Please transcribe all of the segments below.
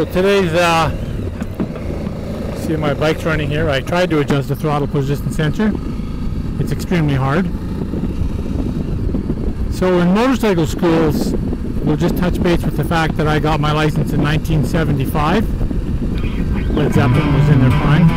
So today's, see my bike's running here. I tried to adjust the throttle position sensor. It's extremely hard. So in motorcycle schools, we'll just touch base with the fact that I got my license in 1975. Led Zeppelin was in their prime.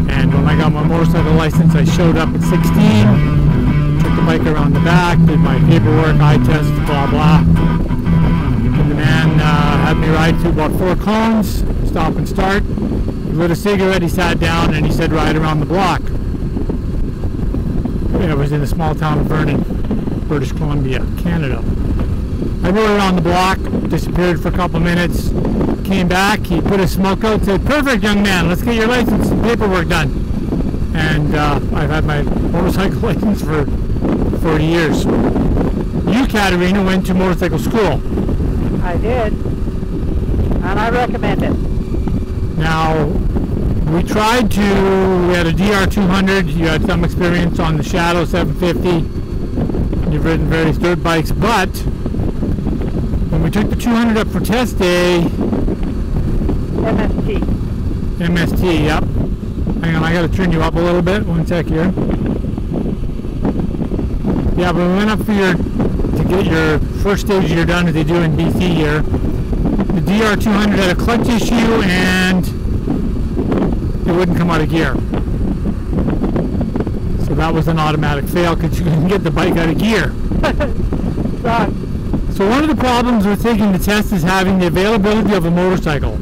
And when I got my motorcycle license, I showed up at 16, took the bike around the back, did my paperwork, eye test, blah blah. And the man had me ride through about 4 cones, stop and start. He lit a cigarette, he sat down, and he said ride around the block. I was in the small town of Vernon, British Columbia, Canada. I rode around the block, disappeared for a couple minutes, came back, he put his smoke out, said, "Perfect, young man, let's get your license and paperwork done." And I've had my motorcycle license for 40 years. You, Katerina, went to motorcycle school. I did, and I recommend it. Now, we had a DR200, you had some experience on the Shadow 750, you've ridden various dirt bikes, but when we took the 200 up for test day... MST, yep. Hang on, I gotta turn you up a little bit, one sec here. Yeah, but we went up for to get your first stage you're done as they do in BC here. The DR200 had a clutch issue and it wouldn't come out of gear. So that was an automatic fail because you couldn't get the bike out of gear. So one of the problems with taking the test is having the availability of a motorcycle.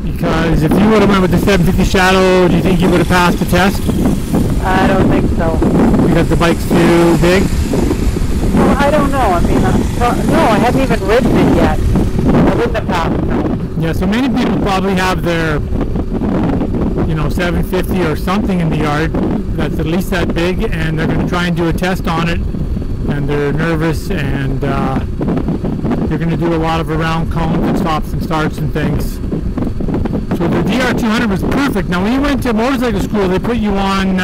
Because if you would have went with the 750 Shadow, do you think you would have passed the test? I don't think so. Because the bike's too big? Well, I don't know. I mean, no, I haven't even ridden it yet. I wouldn't have passed, no. Yeah, so many people probably have their, 750 or something in the yard that's at least that big, and they're going to try and do a test on it, and they're nervous, and you're going to do a lot of around cones and stops and starts and things. So the DR200 was perfect. Now when you went to motorcycle school, they put you on...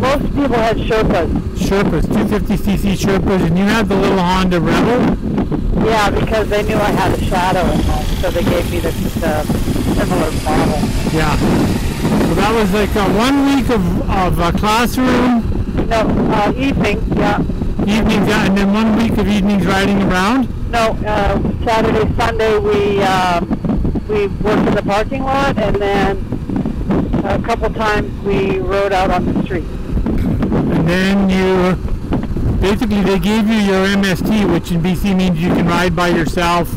most people had Sherpas. Sherpas, 250cc Sherpas, and you had the little Honda Rebel? Yeah, because they knew I had a Shadow at home, so they gave me the similar model. Yeah. So that was like 1 week of classroom? No, evenings, yeah. Evenings, yeah, and then 1 week of evenings riding around? No, Saturday, Sunday we worked in the parking lot, and then a couple times we rode out on the street. And then basically they gave you your MST, which in BC means you can ride by yourself.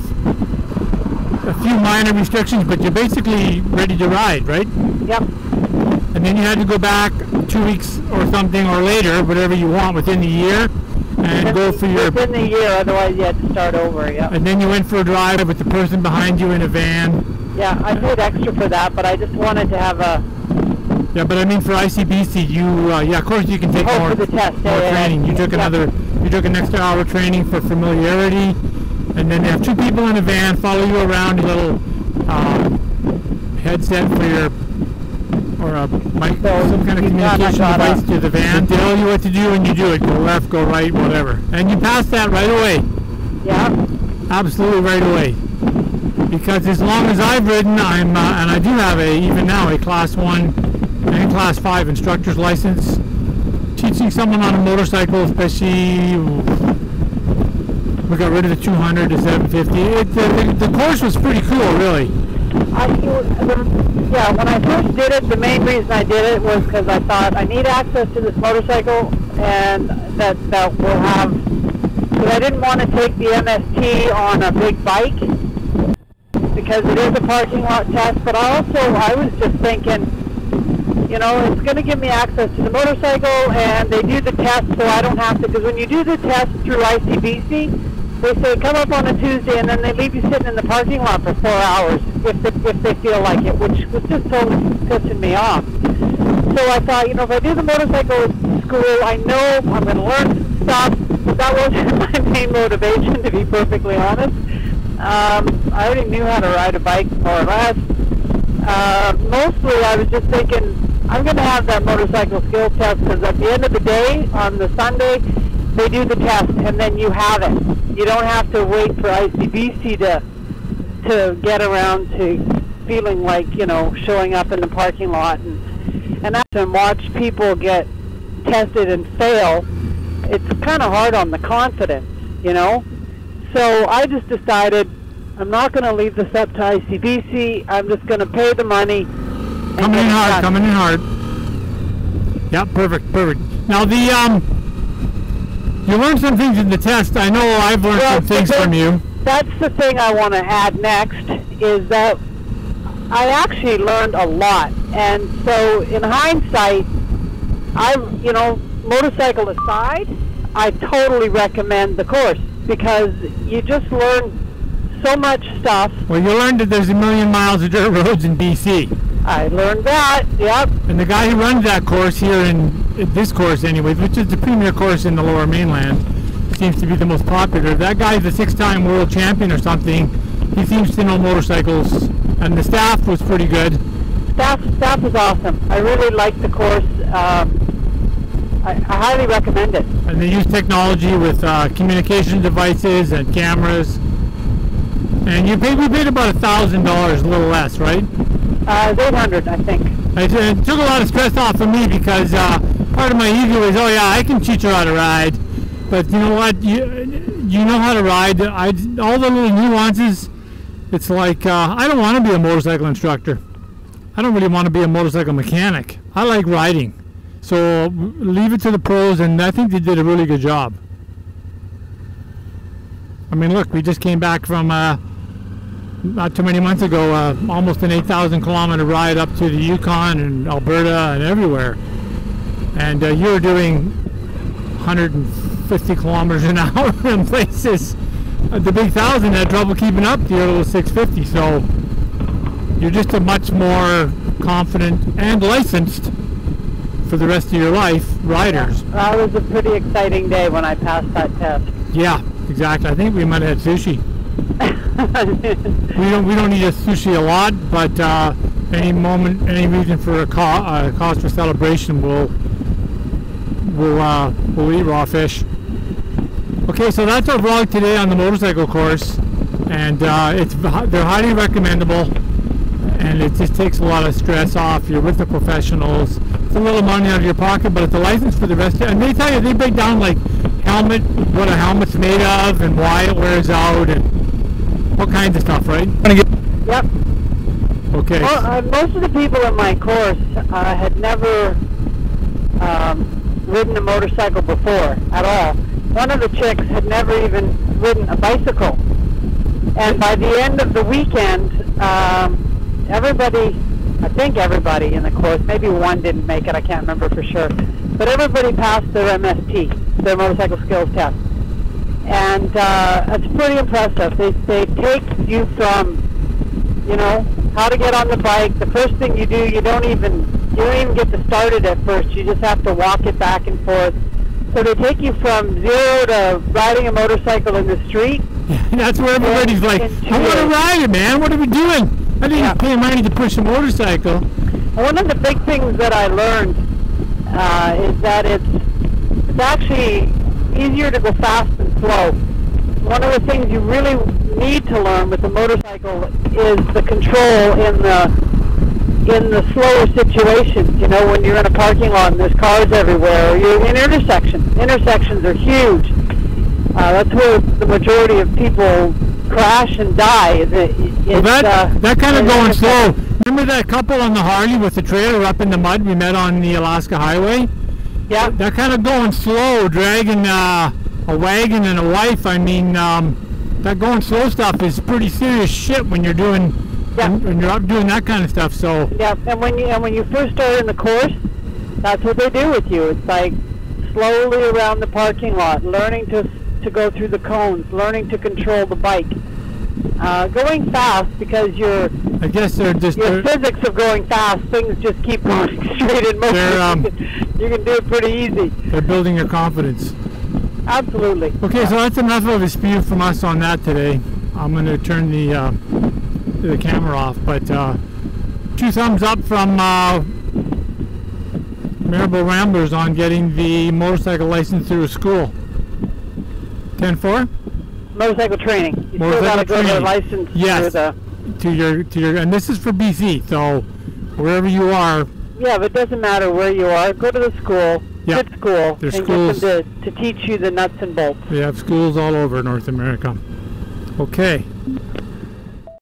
A few minor restrictions, but you're basically ready to ride, right? Yep. And then you had to go back 2 weeks or something, or later, whatever you want, within the year, and go for your... Within the year, otherwise you had to start over, yeah. And then you went for a drive with the person behind you in a van. Yeah, I paid extra for that, but I just wanted to have a... Yeah, but I mean for ICBC, yeah, of course you can take more, for the test. more training. You took you took an extra hour training for familiarity, and then they have 2 people in a van follow you around, a little headset for your, or a mic, some kind of communication device to the van. They tell you what to do and you do it. Go left, go right, whatever. And you pass that right away. Yeah. Absolutely right away. Because as long as I've ridden, and I do have even now a Class 1 and Class 5 instructor's license. Teaching someone on a motorcycle, especially, we got rid of the 200 to 750. The course was pretty cool, really. Yeah, when I first did it, the main reason I did it was because I thought I need access to this motorcycle, and that will have, because I didn't want to take the MST on a big bike, because it is a parking lot test, but I was just thinking, it's going to give me access to the motorcycle, and they do the test so I don't have to, because when you do the test through ICBC, they say come up on a Tuesday, and then they leave you sitting in the parking lot for 4 hours if they feel like it, which was just totally pissing me off. So I thought, if I do the motorcycle school, I know I'm going to learn stuff. That wasn't my main motivation, to be perfectly honest. I already knew how to ride a bike, more or less. Mostly I was just thinking, I'm going to have that motorcycle skill test, because at the end of the day, on the Sunday, they do the test, and then you have it. You don't have to wait for ICBC to get around to feeling like, you know, showing up in the parking lot and watch people get tested and fail. It's kind of hard on the confidence, you know. So I just decided I'm not going to leave this up to ICBC. I'm just going to pay the money. Coming in hard, coming in hard. Yep, perfect, perfect. Now you learned some things in the test. I know I've learned some things from you. That's the thing I want to add next, is that I actually learned a lot. And so in hindsight, you know, motorcycle aside, I totally recommend the course because you just learn so much stuff. Well, you learned that there's 1 million miles of dirt roads in BC. I learned that, yep. And the guy who runs that course here, this course anyway, which is the premier course in the Lower Mainland, seems to be the most popular. That guy's a 6-time world champion or something. He seems to know motorcycles, and the staff was pretty good. Staff was awesome. I really liked the course. I highly recommend it. And they use technology with communication devices and cameras. And we paid about $1,000, a little less, right? $800, I think. It took a lot of stress off of me because part of my ego is, oh yeah, I can teach her how to ride. But you know what? You know how to ride. All the little nuances. It's like I don't want to be a motorcycle instructor. I don't really want to be a motorcycle mechanic. I like riding. So leave it to the pros, and I think they did a really good job. I mean, look, we just came back from not too many months ago, almost an 8,000 kilometer ride up to the Yukon and Alberta and everywhere. And you were doing 150 kilometers an hour in places. The big 1,000 had trouble keeping up the little 650. So you're just a much more confident and licensed for the rest of your life riders. That was a pretty exciting day when I passed that test. Yeah, exactly. I think we might have had sushi. we don't eat sushi a lot, but any reason for a cause for celebration, we'll eat raw fish. Okay, so that's our vlog today on the motorcycle course, and they're highly recommendable, and it just takes a lot of stress off. You're with the professionals. It's a little money out of your pocket, but it's a license for the rest of it. And they tell you, they break down like what a helmet's made of and why it wears out and all kinds of stuff, right? Yep. Okay. Well, most of the people in my course had never ridden a motorcycle before at all. One of the chicks had never even ridden a bicycle. And by the end of the weekend, I think everybody in the course, maybe one didn't make it, I can't remember for sure, but everybody passed their MST, their motorcycle skills test. And it's pretty impressive. They take you from, you know, how to get on the bike. The first thing you do, you don't even get to start it at first. You just have to walk it back and forth. So they take you from zero to riding a motorcycle in the street. That's where everybody's like, I want to ride it, man. What are we doing? I didn't pay money to push a motorcycle. One of the big things that I learned is that it's actually easier to go fast than slow. One of the things you really need to learn with the motorcycle is the control in the slower situations. You know, when you're in a parking lot and there's cars everywhere, or you're in intersections. Intersections are huge. That's where the majority of people crash and die. That kind of going slow. Remember that couple on the Harley with the trailer up in the mud we met on the Alaska Highway? Yeah. That kind of going slow, dragging a wagon and a wife. I mean, that going slow stuff is pretty serious shit when you're doing when you're up doing that kind of stuff. So yeah, and when you first start in the course, that's what they do with you. It's like slowly around the parking lot, learning to go through the cones, learning to control the bike. Going fast because your physics of going fast, things just keep going straight in motion. You can do it pretty easy. They're building your confidence. Absolutely. Okay, so that's enough of a spew from us on that today. I'm going to turn the camera off, but 2 thumbs up from Maribel Ramblers on getting the motorcycle license through a school. 10-4? Motorcycle training. You still Motorcycle got to go to training. license Yes. To your, and this is for BC, so wherever you are. Yeah, but it doesn't matter where you are. Go to the school, Yep. good school, There's and schools. get them to teach you the nuts and bolts. We have schools all over North America. Okay.